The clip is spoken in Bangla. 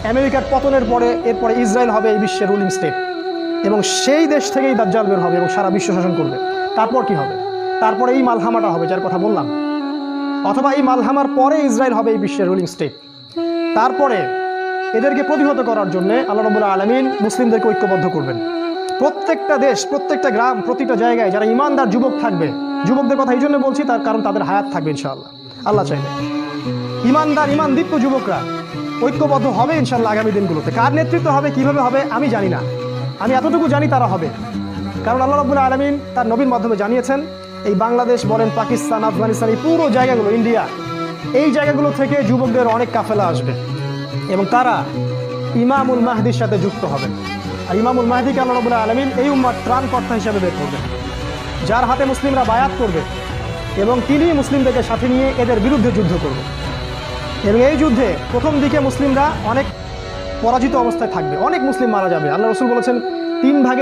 আমেরিকার পতনের পরে এরপরে ইসরায়েল হবে এই বিশ্বের রুলিং স্টেট, এবং সেই দেশ থেকেই দাজ্জাল বের হবে এবং সারা বিশ্ব শাসন করবে। তারপর কি হবে? তারপরে এই মালহামাটা হবে যার কথা বললাম, অথবা এই মালহামার পরে ইসরায়েল হবে এই বিশ্বের রুলিং স্টেট। তারপরে এদেরকে প্রতিহত করার জন্য আল্লাহ রাব্বুল আলামিন মুসলিমদেরকে ঐক্যবদ্ধ করবেন। প্রত্যেকটা দেশ, প্রত্যেকটা গ্রাম, প্রতিটা জায়গায় যারা ইমানদার যুবক থাকবে, যুবকদের কথা এই জন্য বলছি তার কারণ তাদের হায়াত থাকবে ইনশাআল্লাহ, আল্লাহ চাইলে। ইমানদার ইমানদীপ্ত যুবকরা ঐক্যবদ্ধ হবে ইনশাআল্লাহ আগামী দিনগুলোতে। কার নেতৃত্ব হবে, কিভাবে হবে আমি জানি না, আমি এতটুকু জানি তারা হবে। কারণ আল্লাহ রাব্বুল আলামিন তার নবীর মাধ্যমে জানিয়েছেন এই বাংলাদেশ বলেন, পাকিস্তান, আফগানিস্তান, এই পুরো জায়গাগুলো, ইন্ডিয়া, এই জায়গাগুলো থেকে যুবকদের অনেক কাফেলা আসবে এবং তারা ইমামুল মাহদির সাথে যুক্ত হবেন। আর ইমামুল মাহদিকে আল্লাহ রাব্বুল আলামিন এই উম্মার ত্রাণকর্তা হিসাবে বের করবেন, যার হাতে মুসলিমরা বায়াত করবে এবং তিনি মুসলিমদেরকে সাথে নিয়ে এদের বিরুদ্ধে যুদ্ধ করবে। এবং এই যুদ্ধে প্রথম দিকে মুসলিমরা অনেক পরাজিত অবস্থায় থাকবে, অনেক মুসলিম মারা যাবে। আল্লাহ রাসূল বলেছেন 3 ভাগে